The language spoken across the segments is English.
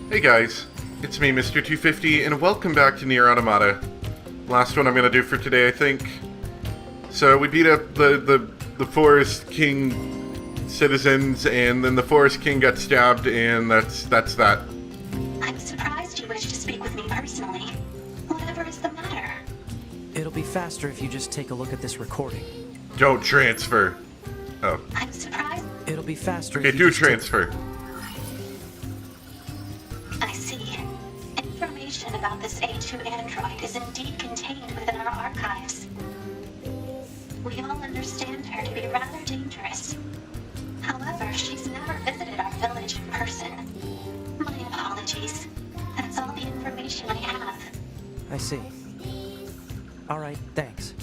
Hey guys, it's me, Mr. 250, and welcome back to Nier Automata. Last one I'm gonna do for today, I think. So we beat up the Forest King citizens, and then the Forest King got stabbed, and that's that. I'm surprised you wish to speak with me personally. Whatever is the matter? It'll be faster if you just take a look at this recording. Don't transfer. Oh. I'm surprised. It'll be faster Okay, if you do just transfer. I see. Information about this A2 android is indeed contained within our archives. We all understand her to be rather dangerous. However, she's never visited our village in person. My apologies. That's all the information I have. I see. Alright, thanks.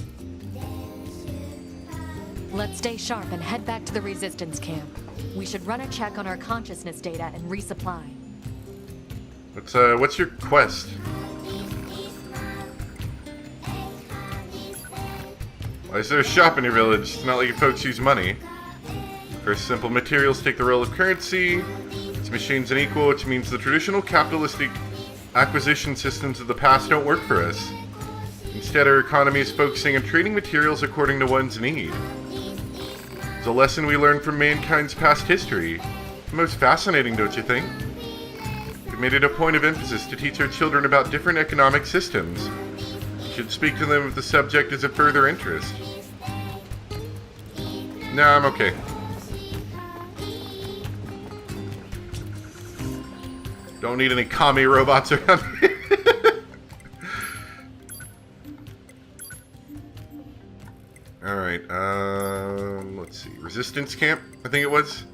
Let's stay sharp and head back to the resistance camp. We should run a check on our consciousness data and resupply. What's your quest? Why is there a shop in your village? It's not like you folks use money. First, simple materials take the role of currency. It's machines unequal, which means the traditional capitalistic acquisition systems of the past don't work for us. Instead, our economy is focusing on trading materials according to one's need. It's a lesson we learn from mankind's past history. Most fascinating, don't you think? We made it a point of emphasis to teach our children about different economic systems. We should speak to them if the subject is of further interest. Nah, I'm okay. Don't need any commie robots around here. Alright, let's see. Resistance camp, I think it was.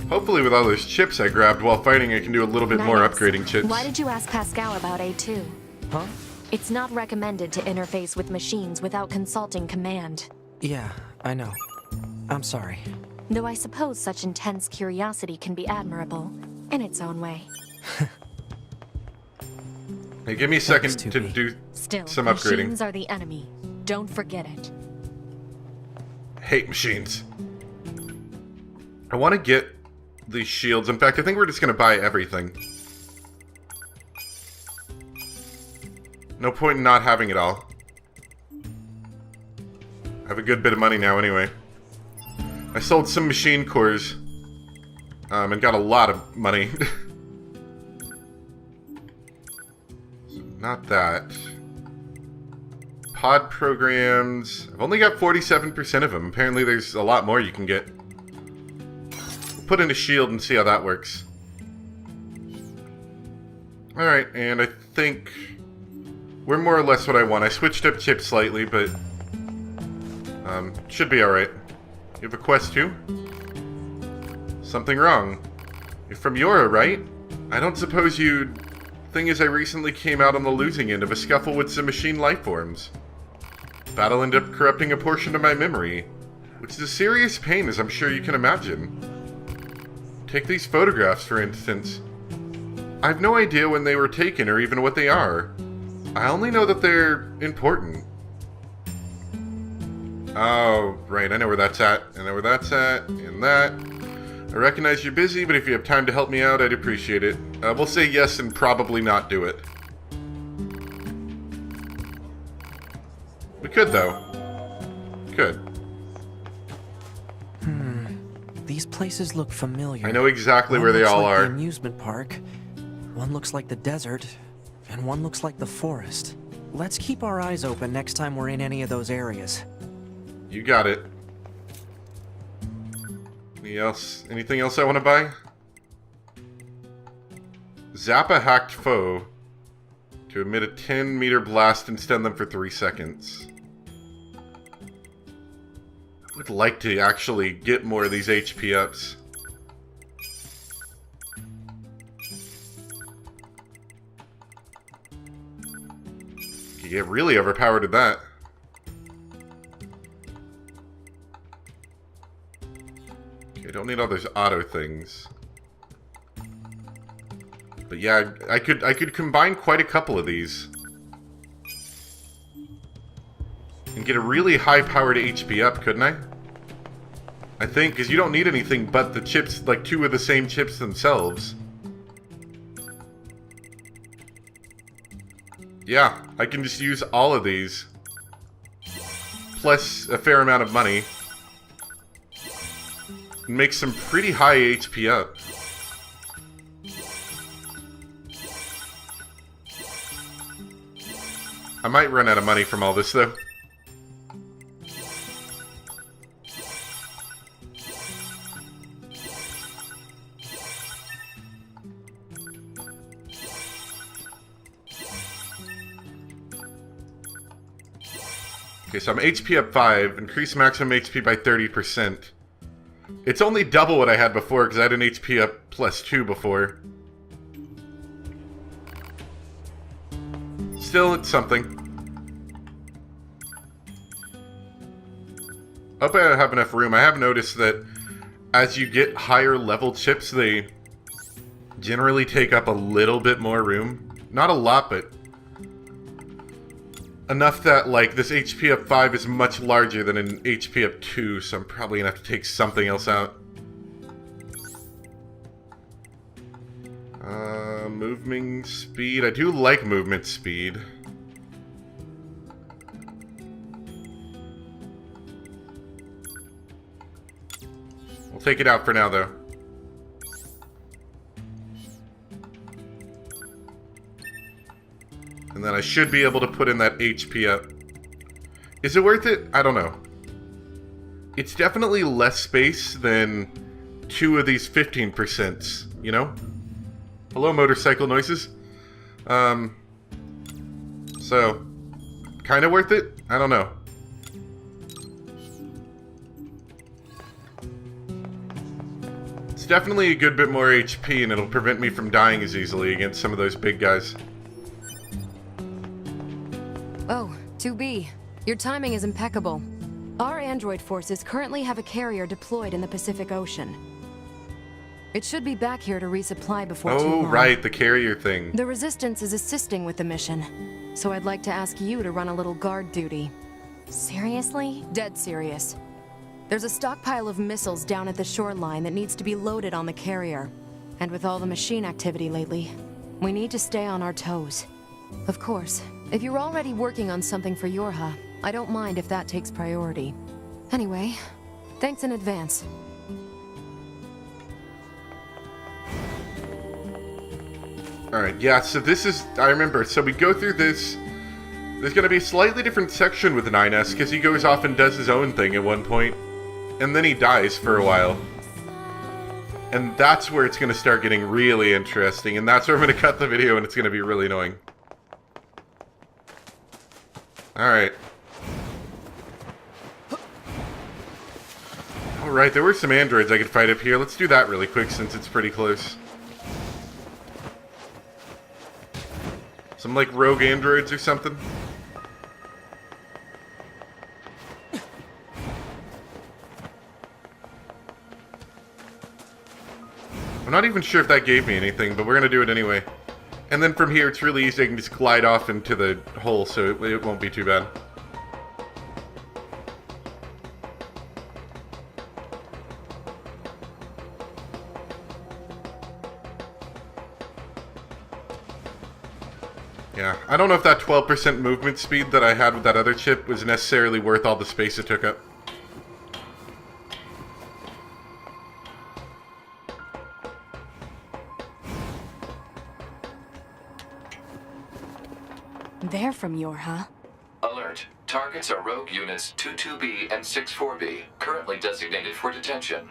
Hopefully with all those chips I grabbed while fighting, I can do a little bit more upgrading chips. Why did you ask Pascal about A2? Huh? It's not recommended to interface with machines without consulting command. Yeah, I know. I'm sorry. Though I suppose such intense curiosity can be admirable, in its own way. Hey, give me a second Thanks, to 2B. do Still, some upgrading. machines are the enemy. Don't forget it. Hate machines. I want to get these shields. In fact, I think we're just going to buy everything. No point in not having it all. I have a good bit of money now anyway. I sold some machine cores. And got a lot of money. Not that. Pod programs. I've only got 47% of them. Apparently there's a lot more you can get. Put in a shield and see how that works. Alright, and I think we're more or less what I want. I switched up chips slightly, but should be alright. You have a quest too? Something wrong. You're from Yora, right? I don't suppose you'd... Thing is, I recently came out on the losing end of a scuffle with some machine life forms. Battle ended up corrupting a portion of my memory, which is a serious pain, as I'm sure you can imagine. Take these photographs, for instance. I have no idea when they were taken or even what they are. I only know that they're important. Oh, right, I know where that's at. I know where that's at, and that. I recognize you're busy, but if you have time to help me out, I'd appreciate it. We'll say yes and probably not do it. We could, though. Could. These places look familiar. I know exactly where they all One looks are. like the amusement park, one looks like the desert, and one looks like the forest. Let's keep our eyes open next time we're in any of those areas. You got it. Anything else I want to buy? Zap a hacked foe to emit a 10-meter blast and stun them for 3 seconds. I would like to actually get more of these HP ups. You get really overpowered at that. Okay, don't need all those auto things. But yeah, I could combine quite a couple of these. And get a really high-powered HP up, couldn't I? I think, because you don't need anything but the chips, like 2 of the same chips themselves. Yeah, I can just use all of these. Plus a fair amount of money. And make some pretty high HP up. I might run out of money from all this, though. Okay, so I'm HP up 5, increase maximum HP by 30%. It's only double what I had before, because I had an HP up plus 2 before. Still, it's something. Hope I have enough room. I have noticed that as you get higher level chips, they generally take up a little bit more room. Not a lot, but enough that, like, this HP up 5 is much larger than an HP up 2, so I'm probably gonna have to take something else out. Movement speed. I do like movement speed. We'll take it out for now, though. And then I should be able to put in that HP up. Is it worth it? I don't know. It's definitely less space than 2 of these 15%, you know? Hello, motorcycle noises. So, kind of worth it? I don't know. It's definitely a good bit more HP, and it'll prevent me from dying as easily against some of those big guys. Oh, 2B. Your timing is impeccable. Our android forces currently have a carrier deployed in the Pacific Ocean. It should be back here to resupply before too long. Oh, right, the carrier thing. The Resistance is assisting with the mission, so I'd like to ask you to run a little guard duty. Seriously? Dead serious. There's a stockpile of missiles down at the shoreline that needs to be loaded on the carrier. And with all the machine activity lately, we need to stay on our toes. Of course, if you're already working on something for Yorha, I don't mind if that takes priority. Anyway, thanks in advance. Alright, yeah, so this is... I remember, so we go through this... There's gonna be a slightly different section with 9S, because he goes off and does his own thing at one point. And then he dies for a while. And that's where it's gonna start getting really interesting, and that's where I'm gonna cut the video, and it's gonna be really annoying. Alright. Alright, there were some androids I could fight up here. Let's do that really quick, since it's pretty close. Some, like, rogue androids or something. I'm not even sure if that gave me anything, but we're gonna do it anyway. And then from here, it's really easy. I can just glide off into the hole, so it won't be too bad. Yeah, I don't know if that 12% movement speed that I had with that other chip was necessarily worth all the space it took up. They're from Yorha. Alert. Targets are rogue units 22B and 64B, currently designated for detention.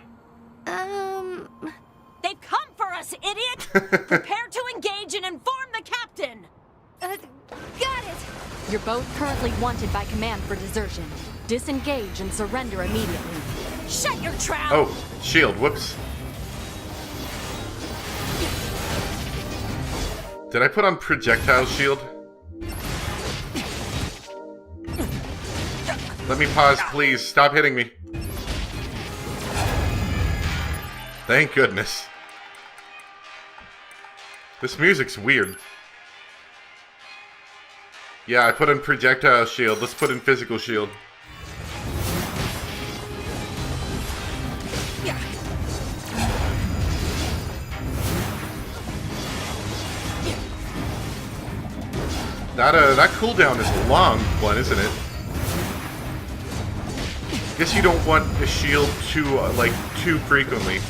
They've come for us, idiot! Prepare to engage and inform the captain! Got it! You're both currently wanted by command for desertion. Disengage and surrender immediately. Shut your trap! Oh, shield, whoops. Did I put on projectile shield? Let me pause, please. Stop hitting me. Thank goodness. This music's weird. Yeah, I put in projectile shield. Let's put in physical shield. That cooldown is a long one, isn't it? Guess you don't want a shield too frequently.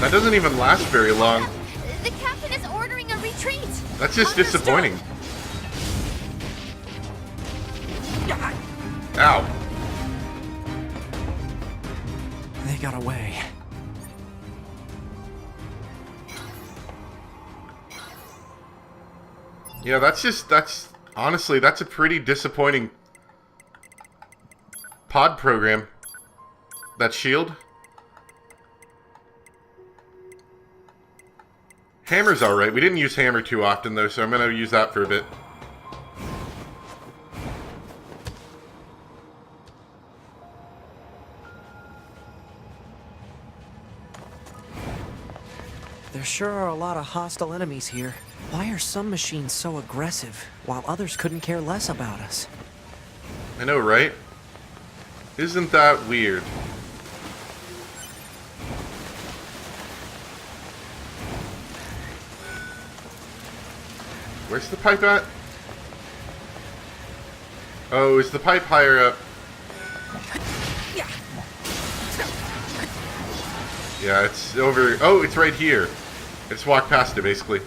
That doesn't even last very long. The captain is ordering a retreat. That's just disappointing. Ow. They got away. Yeah, honestly, that's a pretty disappointing pod program. That shield. Hammer's alright. We didn't use hammer too often though, so I'm gonna use that for a bit. There sure are a lot of hostile enemies here. Why are some machines so aggressive, while others couldn't care less about us? I know, right? Isn't that weird? Where's the pipe at? Oh, is the pipe higher up? Yeah, it's over. Oh, it's right here. I just walked past it, basically.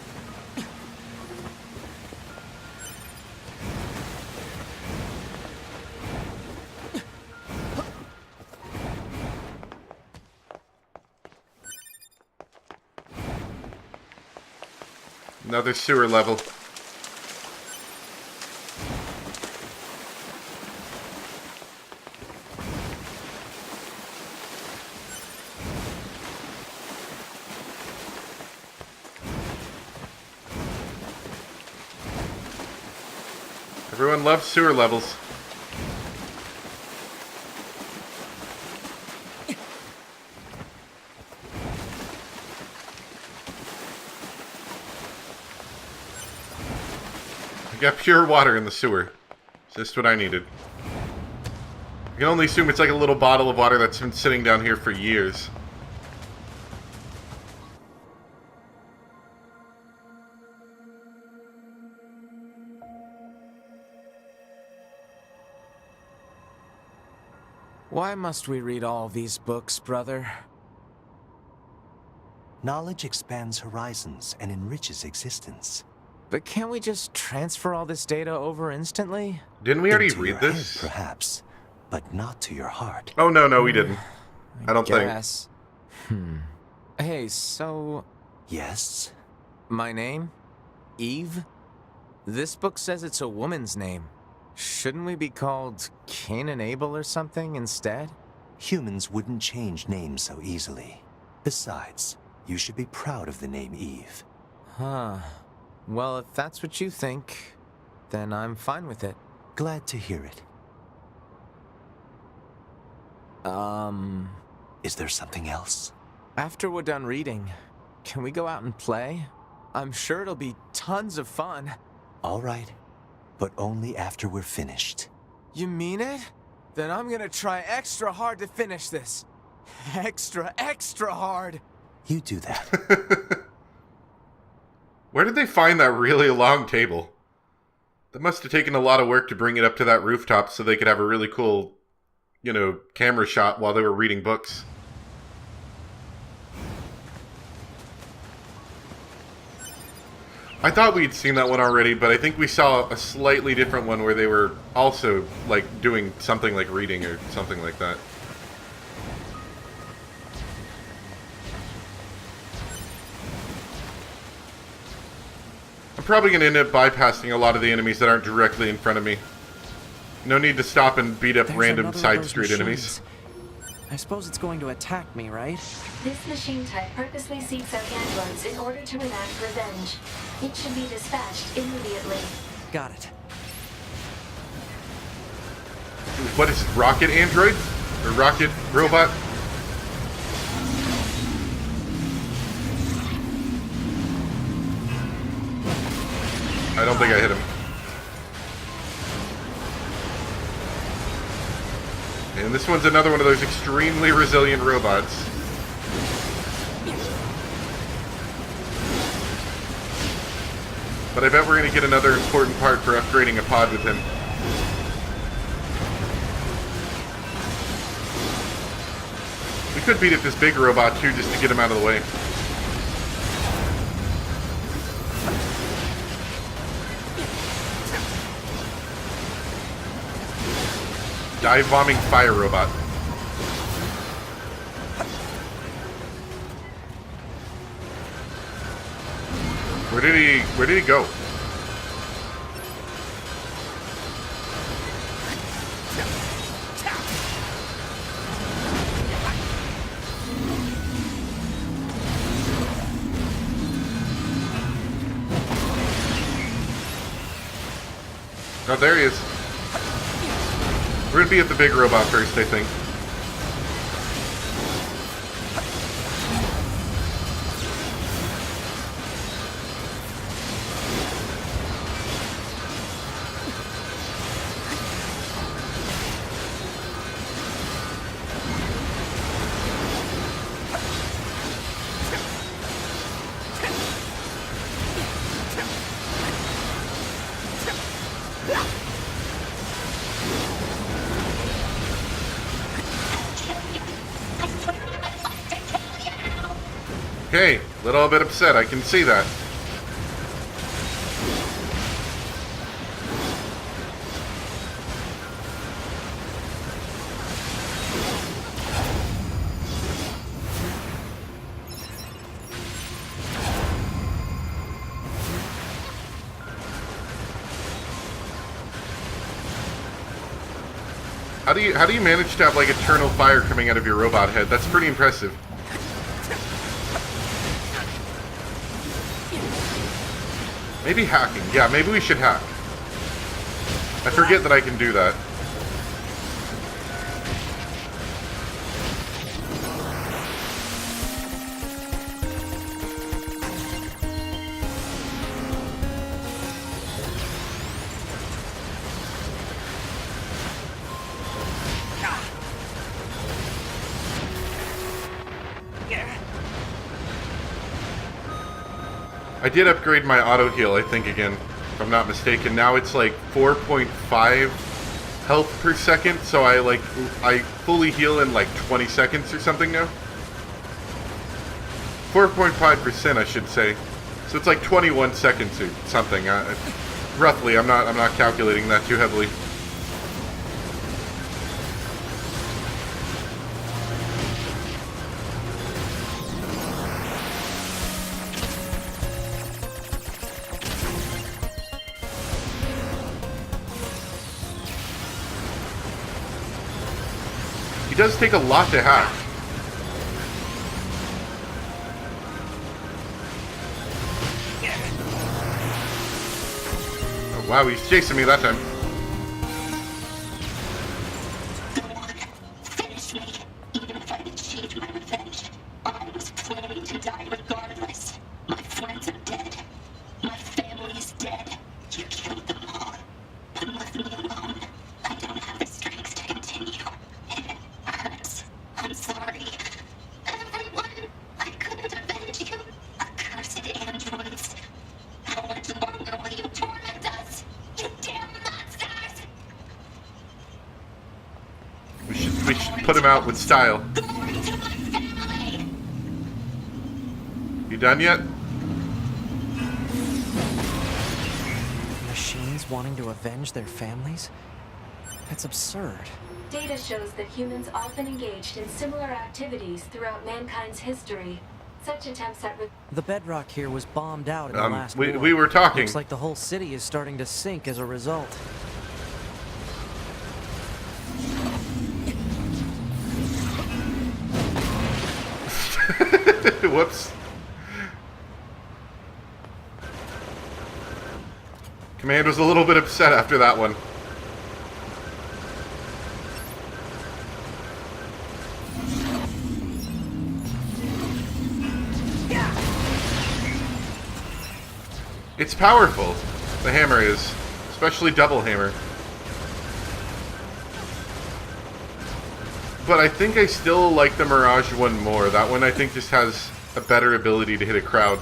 Another sewer level. Everyone loves sewer levels. I got pure water in the sewer. It's just what I needed. I can only assume it's like a little bottle of water that's been sitting down here for years. Why must we read all these books, brother? Knowledge expands horizons and enriches existence. But can't we just transfer all this data over instantly? Didn't we already Into read your this? head, perhaps, but not to your heart. Oh, no, we didn't. I don't think. Guess. Hey, so... Yes? my name? Eve? This book says it's a woman's name. Shouldn't we be called Cain and Abel or something instead? Humans wouldn't change names so easily. Besides, you should be proud of the name Eve. Huh. Well, if that's what you think, then I'm fine with it. Glad to hear it. Is there something else? After we're done reading, can we go out and play? I'm sure it'll be tons of fun. All right, but only after we're finished. You mean it? Then I'm gonna try extra hard to finish this. Extra hard! You do that. Where did they find that really long table? That must have taken a lot of work to bring it up to that rooftop so they could have a really cool, camera shot while they were reading books. I thought we'd seen that one already, but I think we saw a slightly different one where they were also, doing something like reading or something like that. I'm probably going to end up bypassing a lot of the enemies that aren't directly in front of me. No need to stop and beat up There's random another of side those street enemies. machines. I suppose it's going to attack me, right? This machine type purposely seeks out androids in order to enact revenge. It should be dispatched immediately. Got it. What is it, rocket android? Or rocket robot? I don't think I hit him. And this one's another one of those extremely resilient robots. But I bet we're going to get another important part for upgrading a pod with him. We could beat up this big robot too, just to get him out of the way. Dive bombing fire robot. Where did he go? Oh, there he is. We're gonna be at the big robot first, I think. Okay, a little bit upset, I can see that. How do you manage to have like eternal fire coming out of your robot head? That's pretty impressive. Maybe hacking. Yeah, maybe we should hack. I forget that I can do that. I did upgrade my auto heal, I think, again, if I'm not mistaken. Now it's like 4.5 health per second, so I fully heal in like 20 seconds or something now. 4.5%, I should say. So it's like 21 seconds or something. Roughly, I'm not calculating that too heavily. It does take a lot to hack. Oh, wow, he's chasing me that time. Go on, finish me. Even if I've achieved my revenge, I was planning to die regardless. My friends are dead. My family's dead. You killed them all. And left me alone. I don't have the strength to continue. I'm sorry. Everyone, I couldn't avenge you. Accursed androids. How much longer will you torment us? You damn monsters! We should put him out with style. Glory to my family! You done yet? Machines wanting to avenge their families? That's absurd. Data shows that humans often engaged in similar activities throughout mankind's history. Such attempts at The bedrock here was bombed out in the last war. We were talking. Looks like the whole city is starting to sink as a result. Whoops. Command was a little bit upset after that one. It's powerful. The hammer is. Especially double hammer. But I think I still like the Mirage one more. That one I think just has a better ability to hit a crowd.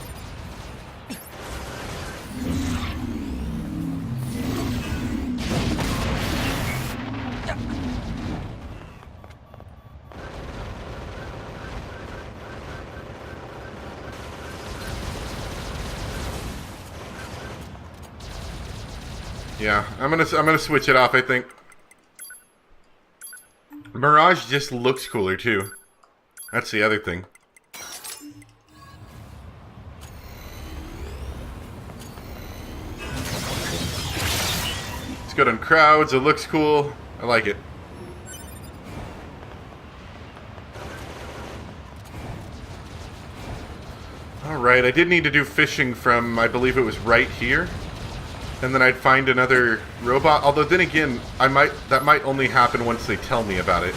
Yeah, I'm gonna switch it off, I think. Mirage just looks cooler too. That's the other thing. It's good on crowds, it looks cool. I like it. Alright, I did need to do fishing from, I believe it was right here. And then I'd find another robot. Although then again, that might only happen once they tell me about it.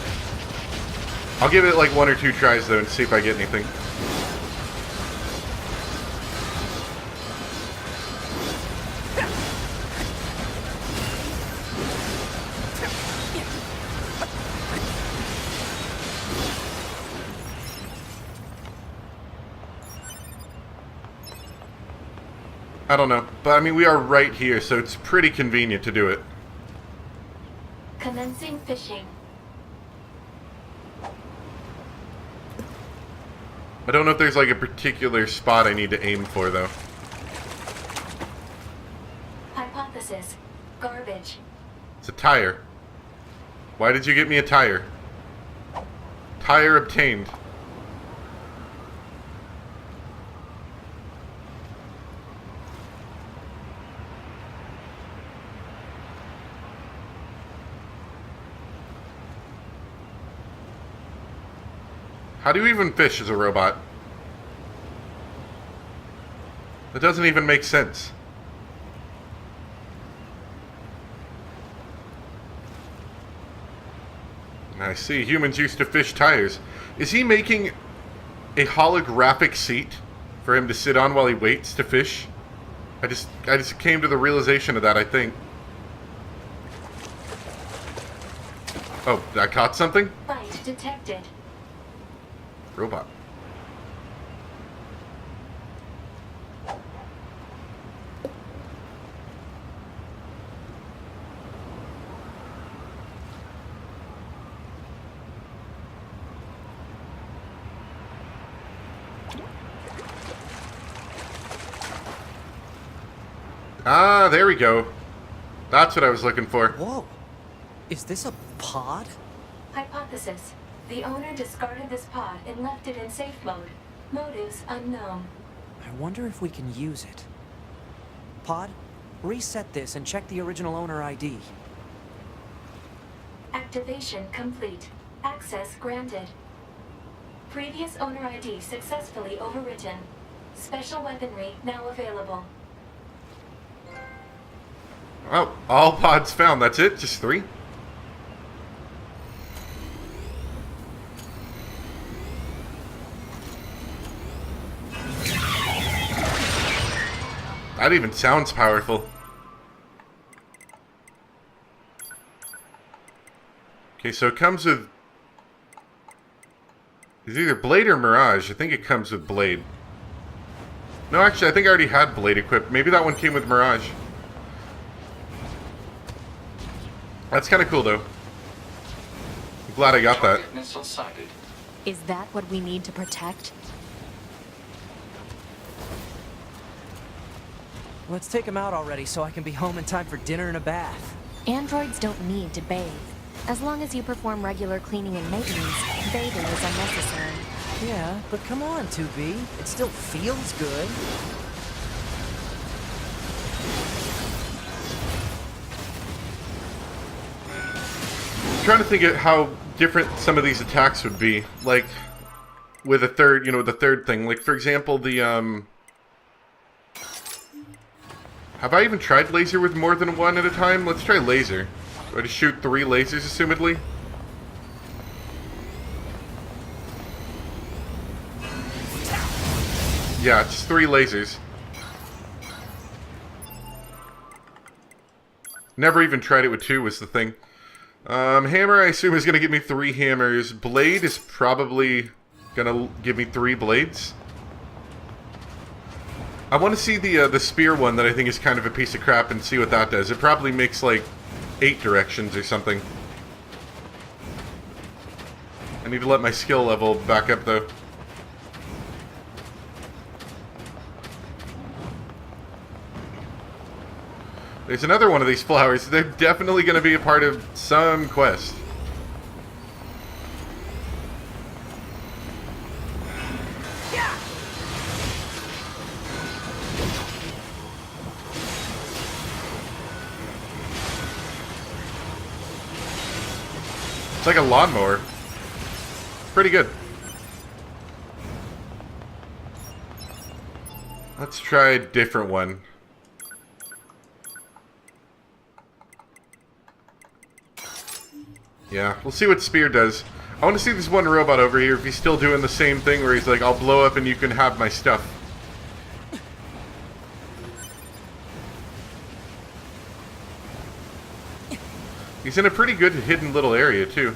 I'll give it like 1 or 2 tries though and see if I get anything. I don't know, but I mean we are right here, so it's pretty convenient to do it. Commencing fishing. I don't know if there's like a particular spot I need to aim for though. Hypothesis. Garbage. It's a tire. Why did you get me a tire? Tire obtained. How do you even fish as a robot? That doesn't even make sense. I see, humans used to fish tires. Is he making a holographic seat for him to sit on while he waits to fish? I just came to the realization of that, I think. Oh, I caught something? Bite detected. Robot. Ah, there we go. That's what I was looking for. Whoa. Is this a pod? Hypothesis. The owner discarded this pod and left it in safe mode. Motives unknown. I wonder if we can use it. Pod, reset this and check the original owner ID. Activation complete. Access granted. Previous owner ID successfully overwritten. Special weaponry now available. Oh, all pods found. That's it? Just 3? That even sounds powerful. Okay, so it comes with... It's either Blade or Mirage. I think it comes with Blade. No, actually, I think I already had Blade equipped. Maybe that one came with Mirage. That's kind of cool, though. I'm glad I got that. Target missile sighted. Is that what we need to protect? Let's take him out already so I can be home in time for dinner and a bath. Androids don't need to bathe. As long as you perform regular cleaning and maintenance, bathing is unnecessary. Yeah, but come on, 2B. It still feels good. I'm trying to think of how different some of these attacks would be. Like, with a third, the third thing. Like, for example, the, have I even tried laser with more than one at a time? Let's try laser. Do I just shoot 3 lasers, assumedly? Yeah, just 3 lasers. Never even tried it with 2 was the thing. Hammer, I assume, is going to give me 3 hammers. Blade is probably going to give me 3 blades. I want to see the spear one that I think is kind of a piece of crap and see what that does. It probably makes, like, 8 directions or something. I need to let my skill level back up, though. There's another one of these flowers. They're definitely going to be a part of some quest. It's like a lawnmower. Pretty good. Let's try a different one. Yeah, we'll see what Spear does. I want to see this one robot over here, if he's still doing the same thing where he's like, I'll blow up and you can have my stuff. He's in a pretty good hidden little area, too.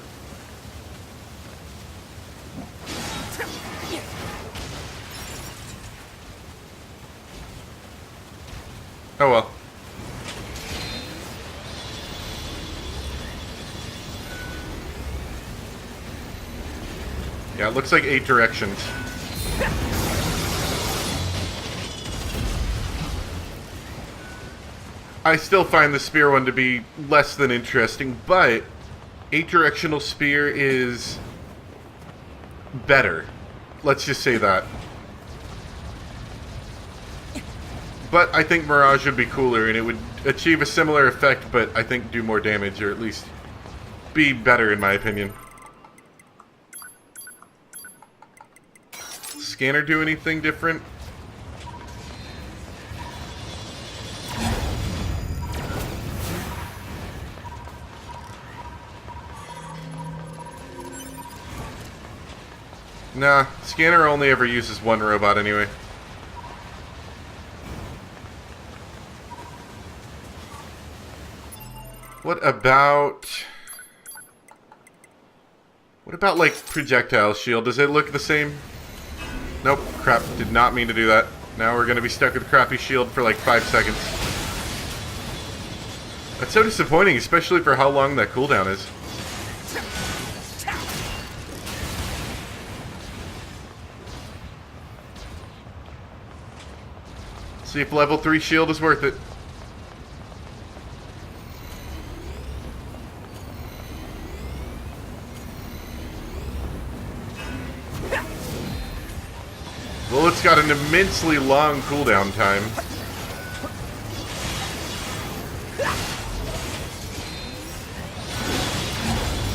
Oh well. Yeah, it looks like 8 directions. I still find the spear one to be less than interesting, but 8-directional spear is better. Let's just say that. But I think Mirage would be cooler, and it would achieve a similar effect, but I think do more damage, or at least be better in my opinion. Scanner do anything different? Nah, Scanner only ever uses one robot anyway. What about like projectile shield? Does it look the same? Nope, crap, did not mean to do that. Now we're gonna be stuck with crappy shield for like 5 seconds. That's so disappointing, especially for how long that cooldown is. See if level 3 shield is worth it. Well, it's got an immensely long cooldown time.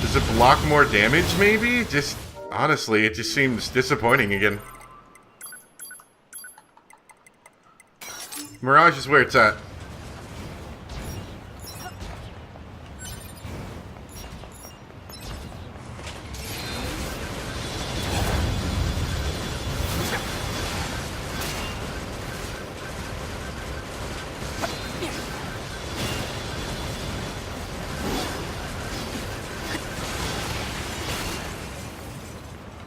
Does it block more damage, maybe? Just, honestly, it just seems disappointing again. Mirage is where it's at.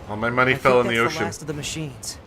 All my money fell in the That's ocean. the last of the machines.